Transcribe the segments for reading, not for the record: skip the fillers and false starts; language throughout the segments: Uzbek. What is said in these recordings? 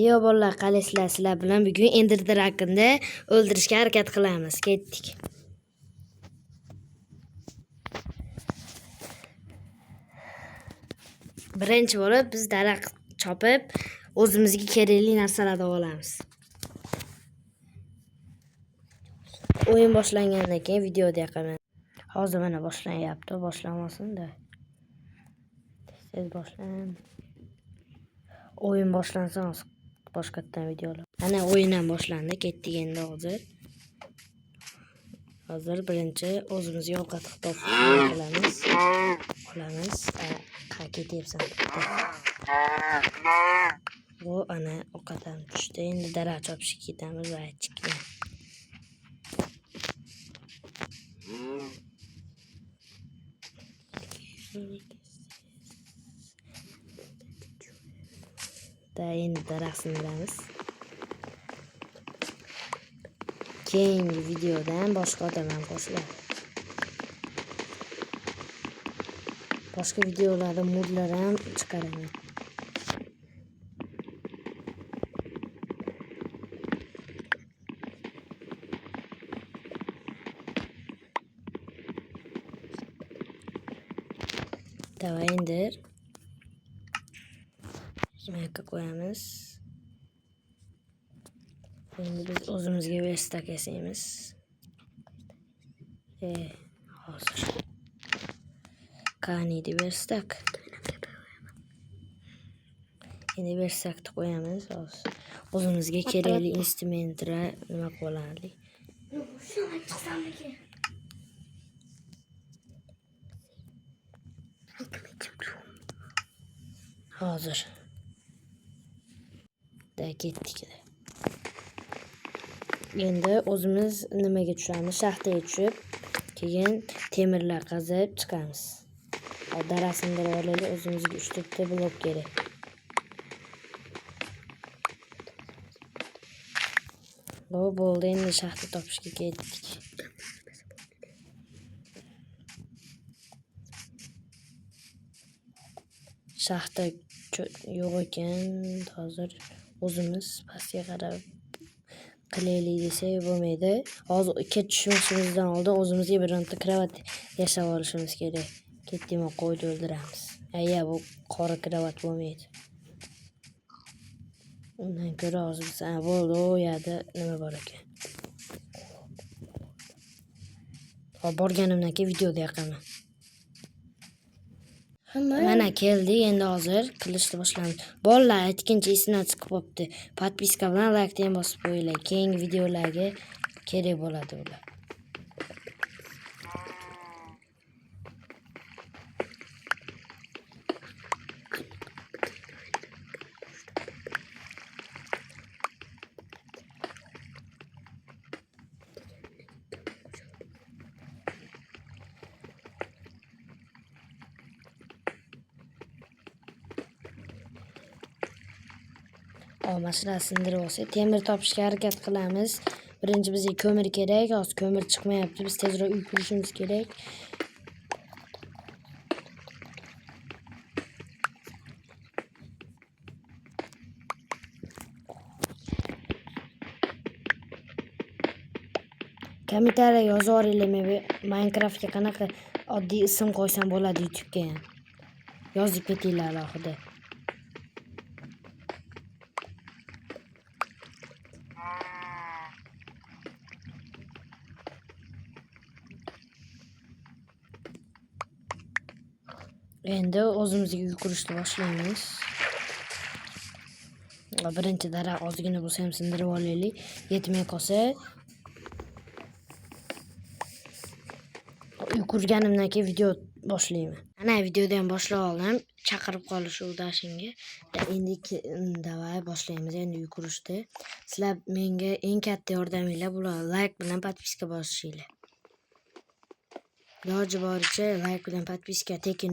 Yo bolalar, qalaysizlar? Sizlar bilan bugun Ender Dragon'ni o'ldirishga harakat qilamiz. Ketdik. Birinchi bo'lib biz daraxt chopib, o'zimizga kerakli narsalarni olamiz. O'yin boshlangandan keyin videoda yoqaman. Hozir mana boshlanyapti, boshlanmasin-da. Tez boshlan. O'yin boshlansa boshqatdan videolar. Ana o'yin ham boshlandi, ketdik endi hozir. Hozir birinchi o'zimizga ovqat qilamiz. Olamiz. Ketyapsan. Bu ana ovqat ham tushdi. Endi daraxt chopishga ketamiz va aytdik. Endi daraxt sindiramiz. Keyingi videodan boshqa odam ham qo'shiladi. Boshqa videolarda modlar ham chiqaraman. Davay indir. Shunga qo'yamiz. Endi biz o'zimizga verstak yasaymiz. Hozir. Qani deb verstak. Endi verstakni qo'yamiz. O'zimizga kerakli instrumentlar nima qo'yaylik. Hozir. Ketdik. Endi o'zimiz nimaga tushamiz? Shaxtaga tushib, keyin temirlar qazib chiqamiz. Daraxt sindirib olaylik, o'zimizga 3 ta blok kerak. Bu bo'ldi, endi shaxta topishga ketdik. Shaxta yo'q ekan, hozir o'zimiz pastga qarab qilaylik desak bo'lmaydi. Hozir ketishimizdan oldin o'zimizga bironta kravat yasab olishimiz kerak. Ketdik, qo'yni o'ldiramiz. Bu qora kravat bo'lmaydi. Undan ko'ra hozir biz bo'ldi, u yerda nima bor ekan. Borganimdan keyin videoda yoqaman. Mana keldi, endi hozir qilishni boshlamiz. Bolalar aytgancha esidan chiqib qopti. Podpiska bilan like ham bosib qo'yinglar. Keyingi videolarga kerak bo'ladi ular. Mashina sindirib olsak, temir topishga harakat qilamiz. Birinchi bizga ko'mir kerak. Hozir ko'mir chiqmayapti. Biz tezroq uy qurishimiz kerak. Kommentariyga yozib yuboringlar. Minecraftga qanaqa oddiy ism qo'ysam bo'ladi YouTube'ga ham. Yozib ketinglar alohida. Endi o'zimizga uy qurishni boshlaymiz. Birinchi daraxt ozgina bo'lsa ham sindirib olaylik. Yetmay qolsa uy qurganimdan keyin video boshlayman. Ana videoda ham boshlab oldim. Chaqirib qolish u dashinga. Endi davay boshlaymiz endi uy qurishni. Sizlar menga eng katta yordaminglar bular. Like bilan podpiska bosishinglar. Iloji boricha like bilan podpiska tekin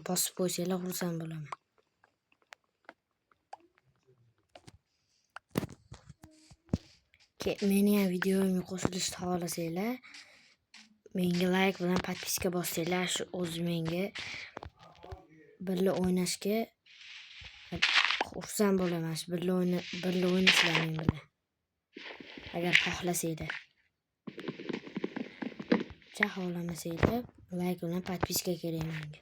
bosib qo'ysanglar xursand bo'laman. Mening ham videomga qo'shilishni xohlasanglar, menga like bilan podpiska bossanglar, shu o'zi menga birga o'ynashga xursand bo'laman. Birga o'ynasizlar men bilan. Agar xohlasanglar. Xohlamasanglar like bilan podpiska kerak menga.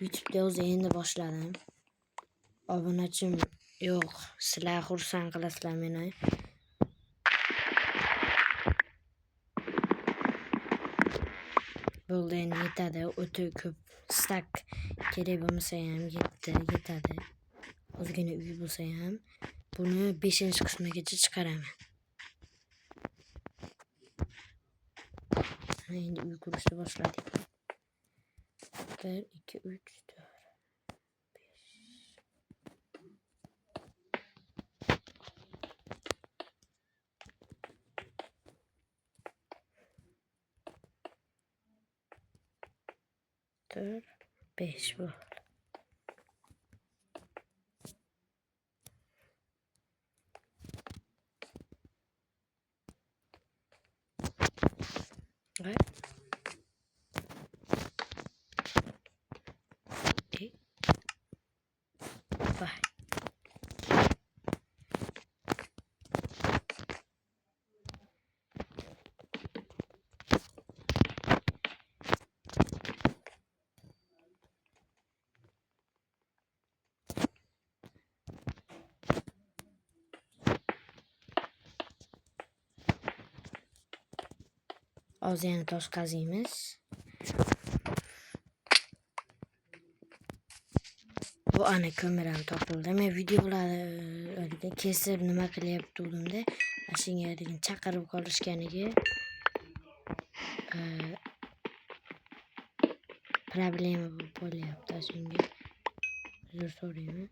YouTube'da o'zi endi boshladim. Obunachim yo'q. Sizlar xursand qilasizlar meni. Bo'ldi, endi yetadi. O'ta ko'p stack kerak bo'lmasa ham yetadi. Ozgina uy bo'lsa ham buni 5-qismigacha chiqaraman. Endi uy qurishni boshladik. 1 2 3 4 4 5 bu. Evet. Vay. Az yana tosh qaziymiz. Bu ana ko'mir ham topildi. Men videolarni kesib nima qilyaptimda, ashunga chaqirib qolishganiga problema bo'lyapti. Shunga uzr so'rayman.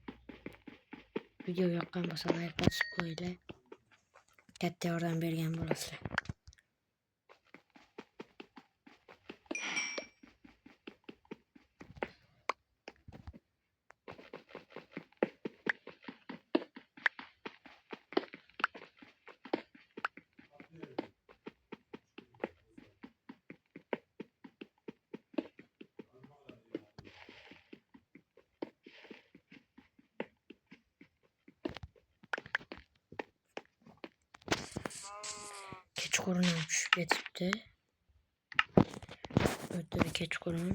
Video yoqqan bo'lsa like bosib qo'yinglar. Katta yordam bergan bo'lasizlar. Kechqurun ham tushib ketibdi. O'tdi kechqurun.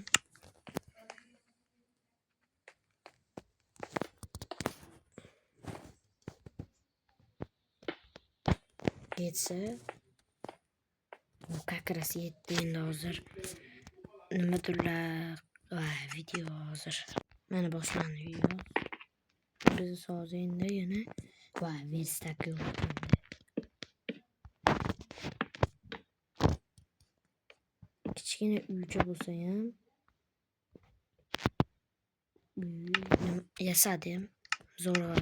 Yetsa bu kakrasi yetdi endi hozir. Nimadirlar video hozir. Mana boshlandi video. Biz hozir endi yana verstak yo'q. Kichkina uycha bo'lsa ham yasadim. Zo'rg'a.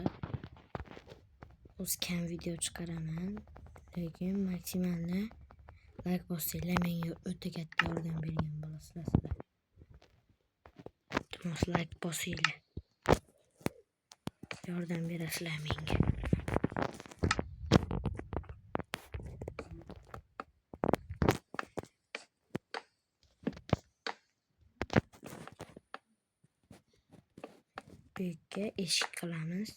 O'z kam video chiqaraman. Lekin maksimalni like bosinglar menga o'ta katta yordam bergan bo'lasizlar. Iltimos like bosinglar. Yordam berasizlar menga. Büyükge eshik qilamiz.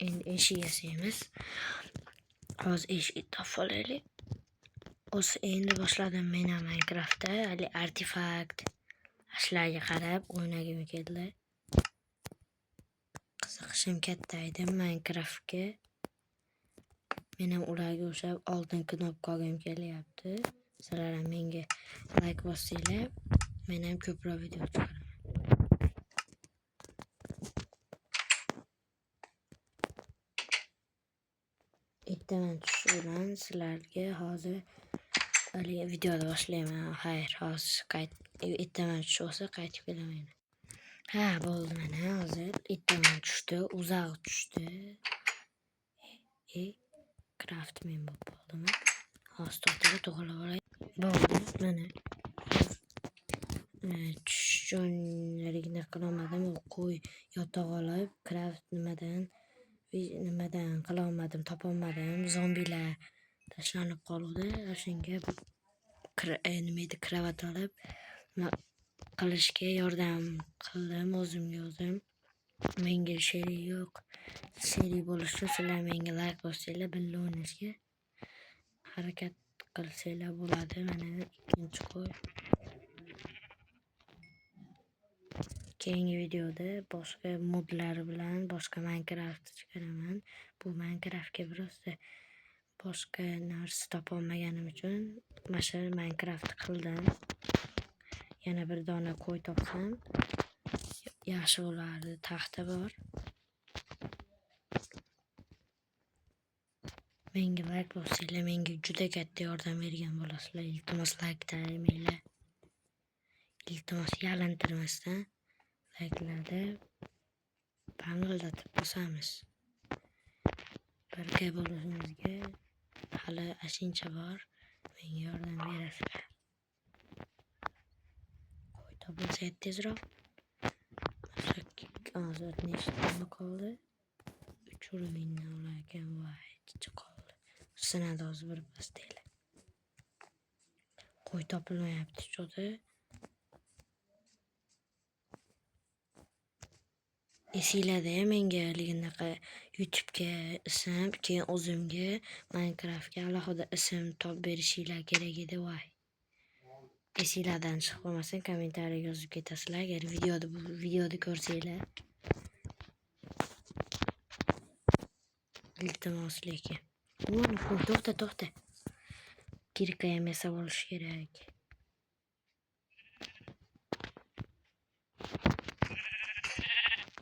Endi eshik yasaymiz. Hozir eshik topib olaylik. O'zi endi boshladim men ham Minecraftda, hali artefakt ashlarga qarab o'ynagim keldi. Qiziqishim katta edi Minecraftga. Men ham ularga o'xshab oltin knopka olgim kelyapti. Sizlar ham menga like bossanglar, men ham ko'proq video chiqaraman. Ertaman tush bilan sizlarga hozir videoni boshlayman. Xayr, hozir ertaman tush bo'lsa qaytib kelaman. Ha, bo'ldi mana hozir ertaman tushdi, uzoq tushdi. Craft men bo'lib qoldimi? Hozir to'xtalib to'g'rilab olay. Bo'ldi mana. Tushunlarigini qilolmadim. Qo'y yotoq olib, craft nimadan qilolmadim, topolmadim. Zombilar tashlanib qoldi. O'shanga nima edi, kravat olib qilishga yordam qildim o'zim. Menga sherik yo'q. Sherik bo'lish uchun sizlar menga like bosinglar, birga o'ynashga harakat qilsanglar bo'ladi. Mana ikkinchi qo'y. Keyingi videoda boshqa modlar bilan boshqa Minecraft chiqaraman. Bu Minecraftga birozda boshqa narsa topolmaganim uchun mana shu Minecraft qildim. Yana bir dona qo'y topsam yaxshi bo'lardi. Taxta bor. Menga like bosinglar, menga juda katta yordam bergan bo'lasizlar. Iltimos like taymanglar. Iltimos yalintirmasdan like'larda bang'illatib bosamiz. Birga bo'lishimizga hali ashincha bor. Menga yordam berasizlar. Qo'y topilsa tezroq. Hozir nechta qoldi? 3 urinni olarkan. Voy, chicha qoldi. Sinadi hozir bir pastaylar. Qo'y topilmayapti cho'da. Esinglarda menga liginaqa YouTube'ga ism, keyin o'zimga Minecraft'ga alohida ism topib berishinglar kerak edi. Voy. Esinglardan chiqib qolmasin, kommentariyaga yozib ketasizlar agar videoda ko'rsanglar. Iltimos lekin. To'xta. Kirka ham yasab olish kerak.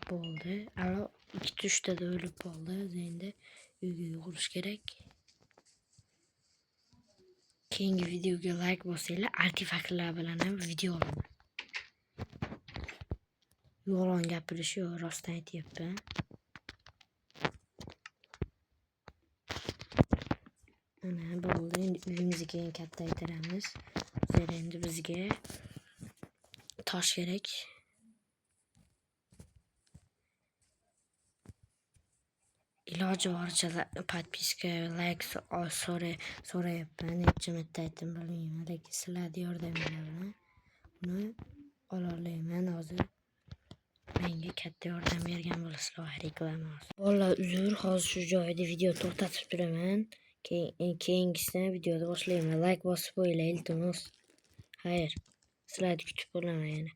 Bo'ldi. Alo, 2-3 ta o'lib qoldi. Endi uyga yugurish kerak. Keyingi videoga like bosinglar, artefaktlar bilan ham video olaman. Yolg'on gapirish yo'q, rostdan aytyapman. Ana bo'ldi. Endi uyimizga eng katta aytiramiz. Endi bizga tosh kerak. Iloji boricha podpiska, like so'rayapman. Necha marta aytdim bilmayman, lekin sizlarning yordaminglar bilan buni olalayman. Hozir menga katta yordam bergan bo'lasizlar. Reklama. Bolalar uzr, hozir shu joyda video to'xtatib turaman. Keyingisidan videoni boshlayman. Like bosib qo'yinglar iltimos. Xayr. Sizlarni kutib qolaman yana.